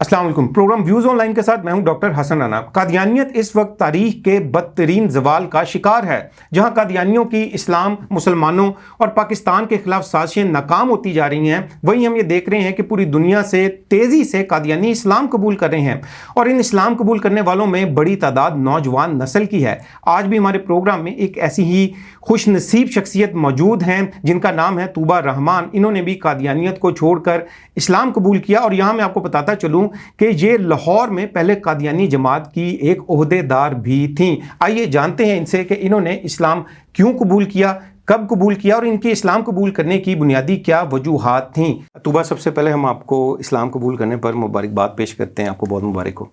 السلام علیکم. Programme views on line کے ساتھ میں ہوں ڈاکٹر حسن رانا. قادیانیت اس وقت تاریخ کے بدترین زوال کا شکار ہے. جہاں قادیانیوں کی اسلام، مسلمانوں اور پاکستان کے خلاف سازشیں ناکام ہوتی جا رہی ہیں، وہیں ہم یہ دیکھ رہے ہیں کہ پوری دنیا سے تیزی سے قادیانی اسلام قبول کر رہے ہیں، اور ان اسلام قبول کرنے والوں میں بڑی تعداد نوجوان نسل کی ہے. آج بھی ہمارے پروگرام میں ایک ایسی ہی خوش نصیب شخصیت موجود ہیں جن کا نام ہے طوبیٰ رحمان. انہوں نے بھی قادیانیت کو چھوڑ کر اسلام قبول کیا، اور یہاں میں آپ کو بتاتا چلوں کہ یہ لاہور میں پہلے قادیانی جماعت کی ایک عہدے دار بھی تھیں. آئیے جانتے ہیں ان سے کہ انہوں نے اسلام کیوں قبول کیا، کب قبول کیا، اور ان کے اسلام قبول کرنے کی بنیادی کیا وجوہات تھیں. طوبیٰ، سب سے پہلے ہم آپ کو اسلام قبول کرنے پر مبارکباد پیش کرتے ہیں. آپ کو بہت مبارک ہو.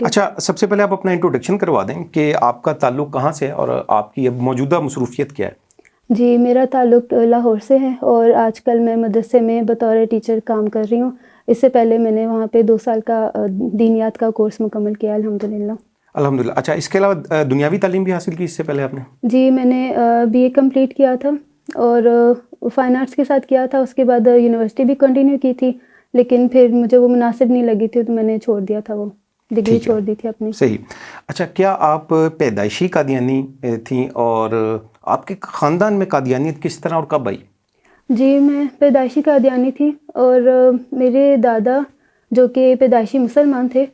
اچھا، سب سے پہلے آپ اپنا انٹروڈکشن کروا دیں کہ آپ کا تعلق کہاں سے ہے اور آپ کی اب موجودہ مصروفیت کیا ہے. جی، میرا تعلق لاہور سے ہے اور آج کل میں مدرسے میں بطور ٹیچر کام کر رہی ہوں. اس سے پہلے میں نے وہاں پہ 2 سال کا دینیات کا کورس مکمل کیا الحمدللہ. الحمدللہ. اچھا، اس کے علاوہ دنیاوی تعلیم بھی حاصل کی اس سے پہلے آپ نے؟ جی، میں نے BA کمپلیٹ کیا تھا اور فائن آرٹس کے ساتھ کیا تھا. اس کے بعد یونیورسٹی بھی کنٹینیو کی تھی، لیکن پھر مجھے وہ مناسب نہیں لگی تھی تو میں نے چھوڑ دیا تھا، وہ ڈگری چھوڑ دی تھی اپنی. صحیح. اچھا، کیا آپ پیدائشی قادیانی تھیں اور آپ کے خاندان میں قادیانیت کس طرح اور کب آئی؟ جی، میں پیدائشی قادیانی تھی اور میرے دادا جو کہ پیدائشی مسلمان تھے،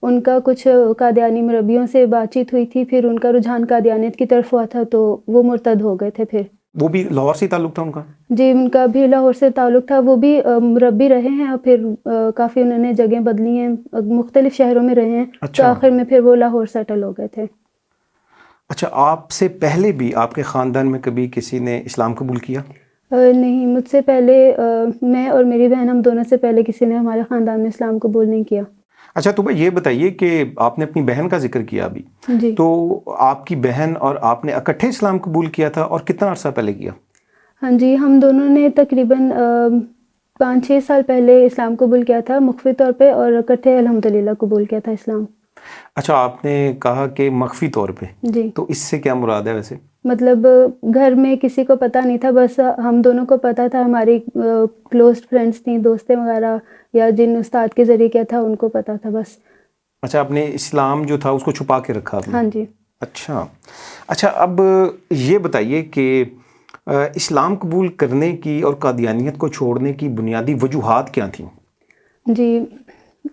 ان کا کچھ قادیانی مربیوں سے بات چیت ہوئی تھی، پھر ان کا رجحان قادیانیت کی طرف ہوا تھا تو وہ مرتد ہو گئے تھے. پھر وہ بھی لاہور سے تعلق تھا ان کا؟ جی، ان کا بھی لاہور سے تعلق تھا. وہ بھی مربی رہے ہیں اور پھر کافی انہوں نے جگہیں بدلی ہیں، مختلف شہروں میں رہے ہیں. تو آخر میں پھر وہ لاہور سیٹل ہو گئے تھے. اچھا، آپ سے پہلے بھی آپ کے خاندان میں کبھی کسی نے اسلام قبول کیا؟ نہیں، مجھ سے پہلے میں اور میری بہن، ہم دونوں سے پہلے کسی نے ہمارے خاندان میں اسلام قبول نہیں کیا. اچھا، تو یہ بتائیے کہ آپ نے اپنی بہن کا ذکر کیا ابھی، جی. تو آپ کی بہن اور آپ نے اکٹھے اسلام قبول کیا تھا اور کتنا عرصہ پہلے کیا؟ ہاں جی، ہم دونوں نے تقریباً 5-6 سال پہلے اسلام قبول کیا تھا مخفی طور پہ، اور اکٹھے الحمدللہ قبول کیا تھا اسلام. اچھا، آپ نے کہا کہ مخفی طور پہ، جی، تو اس سے کیا مراد ہے ویسے؟ مطلب گھر میں کسی کو پتہ نہیں تھا، بس ہم دونوں کو پتہ تھا. ہماری کلوز فرینڈس تھیں، دوستیں وغیرہ، یا جن استاد کے ذریعے کیا تھا ان کو پتہ تھا بس. اچھا، آپ نے اسلام جو تھا اس کو چھپا کے رکھا آپ نے؟ ہاں جی. اچھا، اب یہ بتائیے کہ اسلام قبول کرنے کی اور قادیانیت کو چھوڑنے کی بنیادی وجوہات کیا تھیں؟ جی،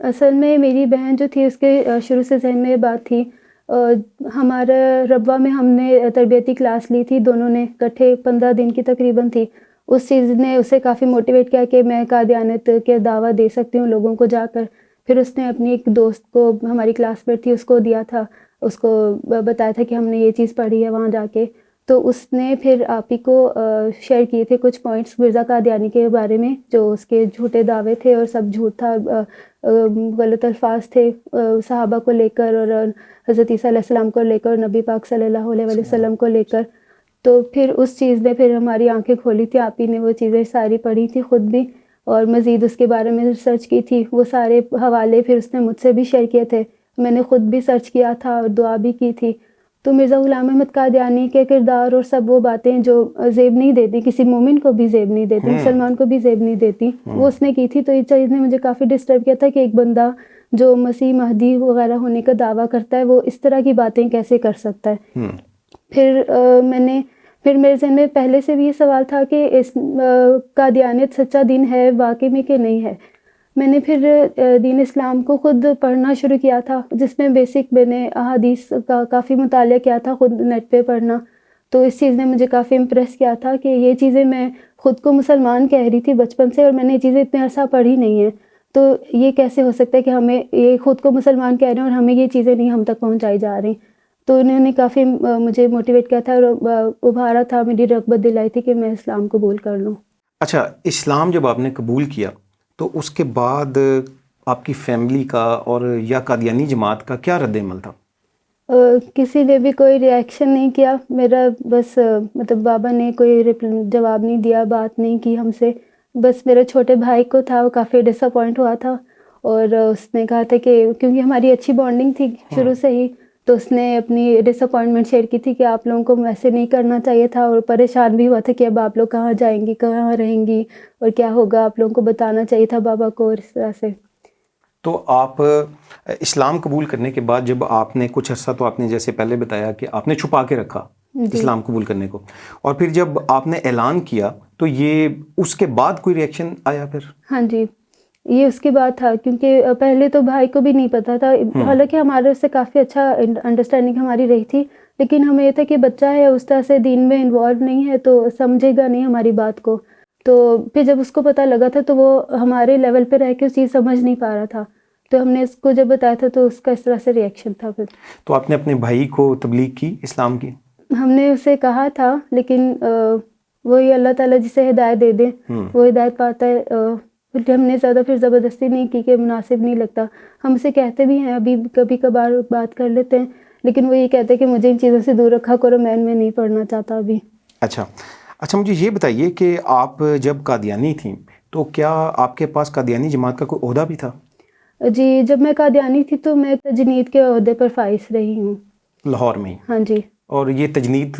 اصل میں میری بہن جو تھی اس کے شروع سے ذہن میں یہ بات تھی. ہمارا ربوہ میں ہم نے تربیتی کلاس لی تھی دونوں نے اکٹھے، 15 دن کی تقریباً تھی. اس چیز نے اسے کافی موٹیویٹ کیا کہ میں قادیانیت کے دعویٰ دے سکتی ہوں لوگوں کو جا کر. پھر اس نے اپنی ایک دوست کو، ہماری کلاس میٹ تھی، اس کو دیا تھا، اس کو بتایا تھا کہ ہم نے یہ چیز پڑھی ہے وہاں جا کے. تو اس نے پھر آپ ہی کو شیئر کیے تھے کچھ پوائنٹس مرزا قادیانی کے بارے میں، جو اس کے جھوٹے دعوے تھے اور سب جھوٹ تھا، غلط الفاظ تھے صحابہ کو لے کر اور حضرت عیسیٰ علیہ السلام کو لے کر اور نبی پاک صلی اللہ علیہ وسلم کو لے کر. تو پھر اس چیز نے پھر ہماری آنکھیں کھولی تھی. آپ ہی نے وہ چیزیں ساری پڑھی تھی خود بھی، اور مزید اس کے بارے میں ریسرچ کی تھی. وہ سارے حوالے پھر اس نے مجھ سے بھی شیئر کیے تھے، میں نے خود بھی سرچ کیا تھا اور دعا بھی کی تھی. تو مرزا غلام احمد قادیانی کے کردار اور سب وہ باتیں جو زیب نہیں دیتی، کسی مومن کو بھی زیب نہیں دیتی، مسلمان کو بھی زیب نہیں دیتی، وہ اس نے کی تھی. تو یہ چیز نے مجھے کافی ڈسٹرب کیا تھا کہ ایک بندہ جو مسیح مہدی وغیرہ ہونے کا دعویٰ کرتا ہے وہ اس طرح کی باتیں کیسے کر سکتا ہے. پھر میرے ذہن میں پہلے سے بھی یہ سوال تھا کہ قادیانیت سچا دین ہے واقعی میں کہ نہیں ہے. میں نے پھر دین اسلام کو خود پڑھنا شروع کیا تھا، جس میں بیسک میں نے احادیث کا کافی مطالعہ کیا تھا، خود نیٹ پہ پڑھنا. تو اس چیز نے مجھے کافی امپریس کیا تھا کہ یہ چیزیں میں خود کو مسلمان کہہ رہی تھی بچپن سے، اور میں نے یہ چیزیں اتنے عرصہ پڑھی نہیں ہیں. تو یہ کیسے ہو سکتا ہے کہ ہمیں یہ خود کو مسلمان کہہ رہے ہیں اور ہمیں یہ چیزیں نہیں ہم تک پہنچائی جا رہی. تو انہوں نے کافی مجھے موٹیویٹ کیا تھا اور ابھارا تھا، میری رغبت دلائی تھی کہ میں اسلام قبول کر لوں. اچھا، اسلام جب آپ نے قبول کیا تو اس کے بعد آپ کی فیملی کا اور یا قادیانی جماعت کا کیا رد عمل تھا؟ کسی نے بھی کوئی ری ایکشن نہیں کیا. میرا بس مطلب بابا نے کوئی جواب نہیں دیا، بات نہیں کی ہم سے. بس میرے چھوٹے بھائی کو تھا، وہ کافی ڈس اپوائنٹ ہوا تھا، اور اس نے کہا تھا کہ کیونکہ ہماری اچھی بانڈنگ تھی شروع سے ہی، تو اس نے اپنی ڈس اپوائنٹمنٹ شیئر کی تھی کہ آپ لوگوں کو ایسے نہیں کرنا چاہیے تھا، اور پریشان بھی ہوا تھا کہ اب آپ لوگ کہاں جائیں گی، کہاں رہیں گی، اور کیا ہوگا، آپ لوگوں کو بتانا چاہیے تھا بابا کو، اور اس طرح سے. تو آپ اسلام قبول کرنے کے بعد جب آپ نے کچھ عرصہ، تو آپ نے جیسے پہلے بتایا کہ آپ نے چھپا کے رکھا اسلام قبول کرنے کو، اور پھر جب آپ نے اعلان کیا تو یہ اس کے بعد کوئی ریئیکشن آیا پھر؟ ہاں جی، یہ اس کے بعد تھا، کیونکہ پہلے تو بھائی کو بھی نہیں پتا تھا، حالانکہ ہمارے اس سے کافی اچھا انڈرسٹینڈنگ ہماری رہی تھی، لیکن ہمیں یہ تھا کہ بچہ ہے اس طرح سے دین میں انوالو نہیں ہے تو سمجھے گا نہیں ہماری بات کو. تو پھر جب اس کو پتہ لگا تھا تو وہ ہمارے لیول پہ رہ کے اس چیز سمجھ نہیں پا رہا تھا، تو ہم نے اس کو جب بتایا تھا تو اس کا اس طرح سے ریئیکشن تھا. پھر تو آپ نے اپنے بھائی کو تبلیغ کی اسلام کی؟ ہم نے اسے کہا تھا، لیکن وہی اللہ تعالیٰ جسے ہدایت دے دیں وہ ہدایت پاتا ہے. ہم نے زیادہ پھر زبردستی نہیں کی کہ مناسب نہیں لگتا. ہم اسے کہتے بھی ہیں، ابھی کبھی کبھار بات کر لیتے ہیں، لیکن وہ یہ کہتے ہیں کہ مجھے ان چیزوں سے دور رکھا کرو، میں ان میں نہیں پڑھنا چاہتا ابھی. اچھا، مجھے یہ بتائیے کہ آپ جب قادیانی تھیں تو کیا آپ کے پاس قادیانی جماعت کا کوئی عہدہ بھی تھا؟ جی، جب میں قادیانی تھی تو میں تجنید کے عہدے پر فائز رہی ہوں لاہور میں ہی؟ ہاں جی. اور یہ تجنید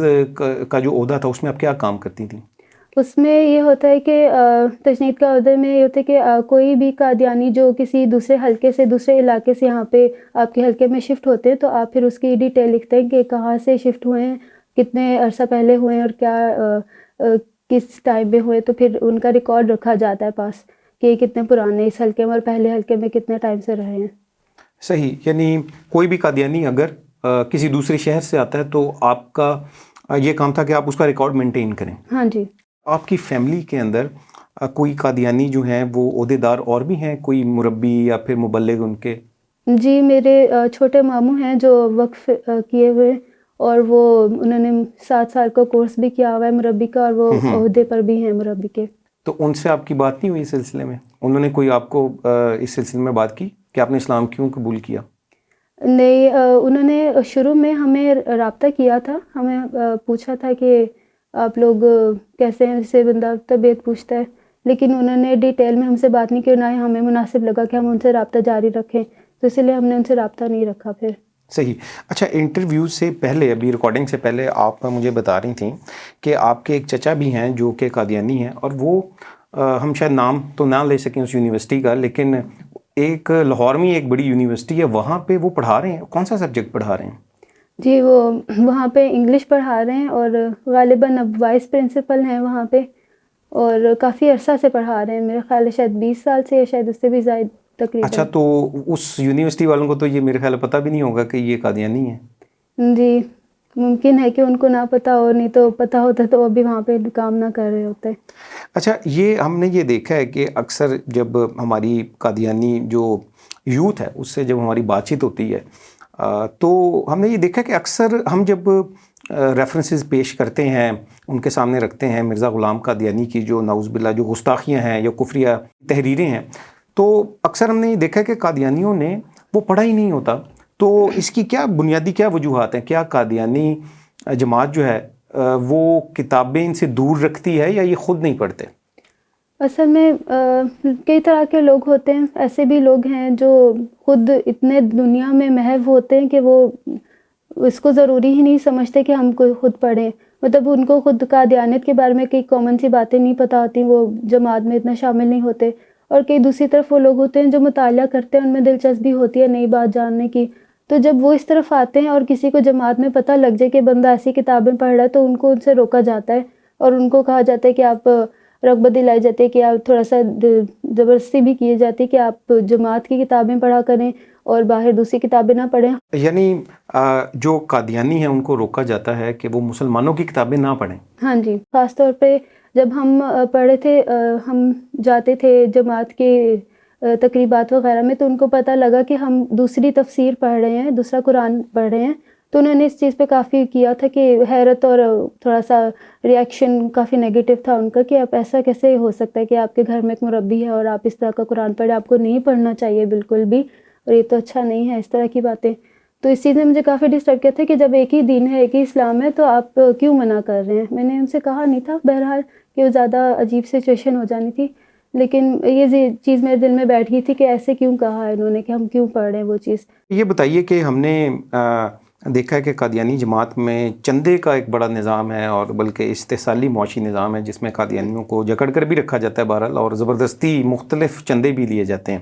کا جو عہدہ تھا اس میں آپ کیا کام کرتی تھیں؟ اس میں یہ ہوتا ہے کہ تجنید کا عہدے میں یہ ہوتا ہے کہ کوئی بھی قادیانی جو کسی دوسرے حلقے سے، دوسرے علاقے سے یہاں پہ آپ کے حلقے میں شفٹ ہوتے ہیں تو آپ پھر اس کی ڈیٹیل لکھتے ہیں کہ کہاں سے شفٹ ہوئے ہیں، کتنے عرصہ پہلے ہوئے ہیں، اور کیا کس ٹائم میں ہوئے. تو پھر ان کا ریکارڈ رکھا جاتا ہے پاس کہ کتنے پرانے اس حلقے میں اور پہلے حلقے میں کتنے ٹائم سے رہے ہیں. صحیح، یعنی کوئی بھی قادیانی اگر کسی دوسرے شہر سے آتا ہے تو آپ کا یہ کام تھا کہ آپ اس کا ریکارڈ مینٹین کریں. ہاں جی. آپ کی فیملی کے اندر کوئی قادیانی جو ہیں وہ عہدیدار اور بھی ہیں، کوئی مربی یا پھر مبلغ ان کے؟ جی، میرے چھوٹے ماموں ہیں جو وقف کیے ہوئے، اور وہ انہوں نے 7 سال کا کورس بھی کیا ہوا ہے مربی کا، اور وہ عہدے پر بھی ہیں مربی کے. تو ان سے آپ کی بات نہیں ہوئی اس سلسلے میں؟ انہوں نے کوئی آپ کو اس سلسلے میں بات کی کہ آپ نے اسلام کیوں قبول کیا؟ نہیں، انہوں نے شروع میں ہمیں رابطہ کیا تھا، ہمیں پوچھا تھا کہ آپ لوگ کیسے ہیں، جسے بندہ طبیعت پوچھتا ہے، لیکن انہوں نے ڈیٹیل میں ہم سے بات نہیں کی، نہ ہی ہمیں مناسب لگا کہ ہم ان سے رابطہ جاری رکھیں، تو اس لیے ہم نے ان سے رابطہ نہیں رکھا پھر. صحیح. اچھا، انٹرویو سے پہلے، ابھی ریکارڈنگ سے پہلے آپ مجھے بتا رہی تھیں کہ آپ کے ایک چچا بھی ہیں جو کہ قادیانی ہیں، اور وہ ہم شاید نام تو نہ لے سکیں اس یونیورسٹی کا، لیکن ایک لاہور میں ایک بڑی یونیورسٹی ہے، وہاں پہ وہ پڑھا رہے ہیں. کون سا سبجیکٹ پڑھا رہے ہیں؟ جی، وہ وہاں پہ انگلش پڑھا رہے ہیں، اور غالباً اب وائس پرنسپل ہیں وہاں پہ، اور کافی عرصہ سے پڑھا رہے ہیں، میرا خیال ہے شاید 20 سال سے یا شاید اس سے بھی زائد تقریباً. اچھا، تو اس یونیورسٹی والوں کو تو یہ میرے خیال ہے پتہ بھی نہیں ہوگا کہ یہ قادیانی ہے. جی، ممکن ہے کہ ان کو نہ پتہ ہو، نہیں تو پتہ ہوتا تو وہ بھی وہاں پہ کام نہ کر رہے ہوتے. اچھا، یہ ہم نے یہ دیکھا ہے کہ اکثر جب ہماری قادیانی جو یوتھ ہے اس سے جب ہماری بات چیت ہوتی ہے تو ہم نے یہ دیکھا کہ اکثر ہم جب ریفرنسز پیش کرتے ہیں، ان کے سامنے رکھتے ہیں مرزا غلام قادیانی کی جو نعوذ باللہ جو گستاخیاں ہیں یا کفریہ تحریریں ہیں، تو اکثر ہم نے یہ دیکھا کہ قادیانیوں نے وہ پڑھا ہی نہیں ہوتا. تو اس کی کیا بنیادی کیا وجوہات ہیں؟ کیا قادیانی جماعت جو ہے وہ کتابیں ان سے دور رکھتی ہے یا یہ خود نہیں پڑھتے؟ اصل میں کئی طرح کے لوگ ہوتے ہیں، ایسے بھی لوگ ہیں جو خود اتنے دنیا میں محو ہوتے ہیں کہ وہ اس کو ضروری ہی نہیں سمجھتے کہ ہم کو خود پڑھیں. مطلب ان کو خود قادیانیت کے بارے میں کئی کامن سی باتیں نہیں پتہ ہوتی، وہ جماعت میں اتنا شامل نہیں ہوتے. اور کئی دوسری طرف وہ لوگ ہوتے ہیں جو مطالعہ کرتے ہیں، ان میں دلچسپی ہوتی ہے نئی بات جاننے کی. تو جب وہ اس طرف آتے ہیں اور کسی کو جماعت میں پتہ لگ جائے کہ بندہ ایسی کتابیں پڑھ رہا ہے تو ان کو ان سے روکا جاتا ہے، اور ان کو کہا جاتا ہے کہ آپ رغبت دلائی جاتی ہے کہ آپ تھوڑا سا زبردستی بھی کی جاتی ہے کہ آپ جماعت کی کتابیں پڑھا کریں اور باہر دوسری کتابیں نہ پڑھیں. یعنی جو قادیانی ہیں ان کو روکا جاتا ہے کہ وہ مسلمانوں کی کتابیں نہ پڑھیں. ہاں جی، خاص طور پہ جب ہم پڑھے تھے، ہم جاتے تھے جماعت کے تقریبات وغیرہ میں، تو ان کو پتہ لگا کہ ہم دوسری تفسیر پڑھ رہے ہیں، دوسرا قرآن پڑھ رہے ہیں، تو انہوں نے اس چیز پہ کافی کیا تھا کہ حیرت اور تھوڑا سا ریئیکشن کافی نیگیٹو تھا ان کا کہ آپ ایسا کیسے ہو سکتا ہے کہ آپ کے گھر میں ایک مربی ہے اور آپ اس طرح کا قرآن پڑھیں، آپ کو نہیں پڑھنا چاہیے بالکل بھی، اور یہ تو اچھا نہیں ہے اس طرح کی باتیں. تو اس چیز نے مجھے کافی ڈسٹرب کیا تھا کہ جب ایک ہی دین ہے، ایک ہی اسلام ہے، تو آپ کیوں منع کر رہے ہیں. میں نے ان سے کہا نہیں تھا بہرحال کہ وہ زیادہ عجیب سچویشن ہو جانی تھی، لیکن یہ چیز میرے دل میں بیٹھ گئی تھی کہ ایسے کیوں کہا انہوں نے کہ ہم کیوں پڑھ رہے ہیں وہ چیز. یہ بتائیے کہ ہم نے دیکھا ہے کہ قادیانی جماعت میں چندے کا ایک بڑا نظام ہے، اور بلکہ استحصالی معاشی نظام ہے جس میں قادیانیوں کو جکڑ کر بھی رکھا جاتا ہے بہرحال، اور زبردستی مختلف چندے بھی لیے جاتے ہیں.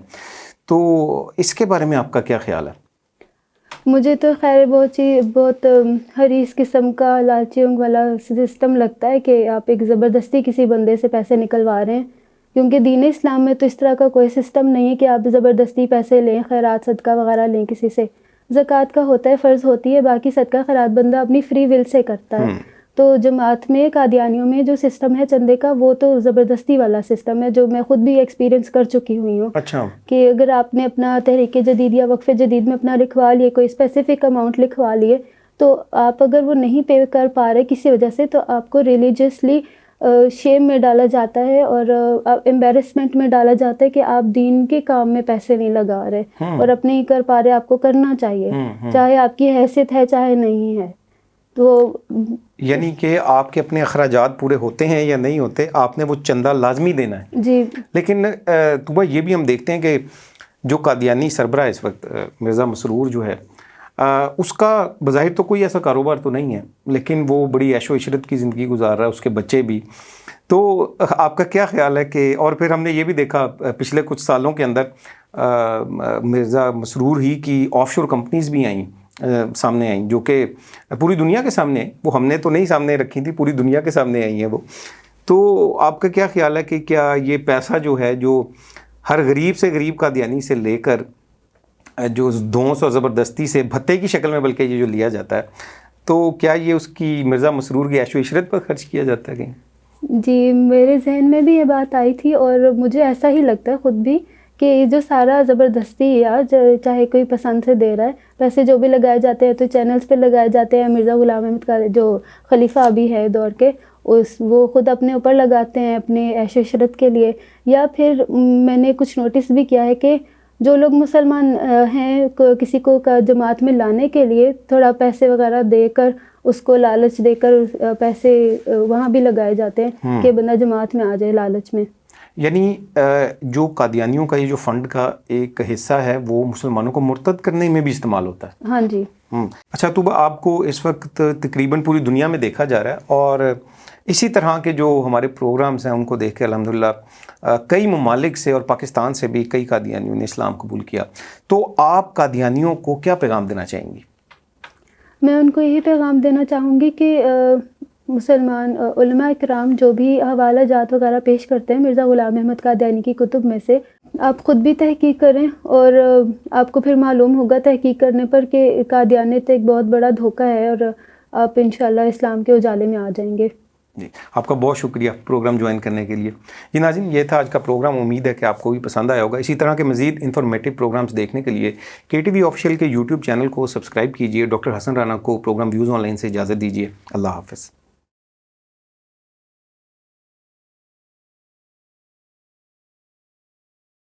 تو اس کے بارے میں آپ کا کیا خیال ہے؟ مجھے تو خیر بہت حریص قسم کا لالچیوں والا سسٹم لگتا ہے کہ آپ ایک زبردستی کسی بندے سے پیسے نکلوا رہے ہیں، کیونکہ دین اسلام میں تو اس طرح کا کوئی سسٹم نہیں ہے کہ آپ زبردستی پیسے لیں، خیرات صدقہ وغیرہ لیں کسی سے. زکوٰۃ کا ہوتا ہے، فرض ہوتی ہے، باقی صدقہ خیرات بندہ اپنی فری ول سے کرتا ہے. تو جماعت میں قادیانیوں میں جو سسٹم ہے چندے کا، وہ تو زبردستی والا سسٹم ہے، جو میں خود بھی ایکسپیرینس کر چکی ہوئی ہوں. اچھا. کہ اگر آپ نے اپنا تحریک جدید یا وقف جدید میں اپنا لکھوا لیے، کوئی اسپیسیفک اماؤنٹ لکھوا لیے، تو آپ اگر وہ نہیں پے کر پا رہے کسی وجہ سے، تو آپ کو ریلیجیسلی شیم میں ڈالا جاتا ہے اور امبیرسمنٹ میں ڈالا جاتا ہے کہ آپ دین کے کام میں پیسے نہیں لگا رہے اور اپنے ہی کر پا رہے. آپ کو کرنا چاہیے، چاہے آپ کی حیثیت ہے چاہے نہیں ہے. تو یعنی کہ آپ کے اپنے اخراجات پورے ہوتے ہیں یا نہیں ہوتے، آپ نے وہ چندہ لازمی دینا ہے. جی. لیکن طوبہ یہ بھی ہم دیکھتے ہیں کہ جو قادیانی سربراہ اس وقت مرزا مسرور جو ہے، اس کا بظاہر تو کوئی ایسا کاروبار تو نہیں ہے، لیکن وہ بڑی عیش و عشرت کی زندگی گزار رہا ہے، اس کے بچے بھی. تو آپ کا کیا خیال ہے کہ، اور پھر ہم نے یہ بھی دیکھا پچھلے کچھ سالوں کے اندر مرزا مسرور ہی کی آف شور کمپنیز بھی آئیں، سامنے آئیں، جو کہ پوری دنیا کے سامنے، وہ ہم نے تو نہیں سامنے رکھی تھی، پوری دنیا کے سامنے آئی ہیں وہ. تو آپ کا کیا خیال ہے کہ کیا یہ پیسہ جو ہے، جو ہر غریب سے غریب قادیانی سے لے کر جو دھونس اور زبردستی سے بھتے کی شکل میں بلکہ یہ جو لیا جاتا ہے، تو کیا یہ اس کی مرزا مسرور کی عیش و عشرت پر خرچ کیا جاتا ہے کہیں؟ جی، میرے ذہن میں بھی یہ بات آئی تھی اور مجھے ایسا ہی لگتا ہے خود بھی کہ یہ جو سارا زبردستی یا چاہے کوئی پسند سے دے رہا ہے، پیسے جو بھی لگائے جاتے ہیں تو چینلز پہ لگائے جاتے ہیں. مرزا غلام احمد کا جو خلیفہ ابھی ہے دور کے، وہ خود اپنے اوپر لگاتے ہیں اپنے عیش و عشرت کے لیے. یا پھر میں نے کچھ نوٹس بھی کیا ہے کہ جو لوگ مسلمان ہیں، کسی کو جماعت میں لانے کے لیے تھوڑا پیسے وغیرہ دے کر، اس کو لالچ دے کر پیسے وہاں بھی لگائے جاتے ہیں کہ بندہ جماعت میں آ جائے لالچ میں. یعنی جو قادیانیوں کا یہ جو فنڈ کا ایک حصہ ہے، وہ مسلمانوں کو مرتد کرنے میں بھی استعمال ہوتا ہے. ہاں جی. اچھا طوبہ، آپ کو اس وقت تقریباً پوری دنیا میں دیکھا جا رہا ہے، اور اسی طرح کے جو ہمارے پروگرامز ہیں ان کو دیکھ کے الحمدللہ کئی ممالک سے اور پاکستان سے بھی کئی قادیانیوں نے اسلام قبول کیا. تو آپ قادیانیوں کو کیا پیغام دینا چاہیں گی؟ میں ان کو یہی پیغام دینا چاہوں گی کہ مسلمان علماء اکرام جو بھی حوالہ جات وغیرہ پیش کرتے ہیں مرزا غلام احمد قادیانی کی کتب میں سے، آپ خود بھی تحقیق کریں، اور آپ کو پھر معلوم ہوگا تحقیق کرنے پر کہ قادیانیت ایک بہت بڑا دھوکہ ہے، اور آپ انشاءاللہ اسلام کے اجالے میں آ جائیں گے. جی، آپ کا بہت شکریہ پروگرام جوائن کرنے کے لیے. جی ناظرین، یہ تھا آج کا پروگرام. امید ہے کہ آپ کو بھی پسند آیا ہوگا. اسی طرح کے مزید انفارمیٹیو پروگرامز دیکھنے کے لیے KTV آفیشیل کے YouTube چینل کو سبسکرائب کیجیے. ڈاکٹر حسن رانا کو پروگرام ویوز آن لائن سے اجازت دیجیے. اللہ حافظ.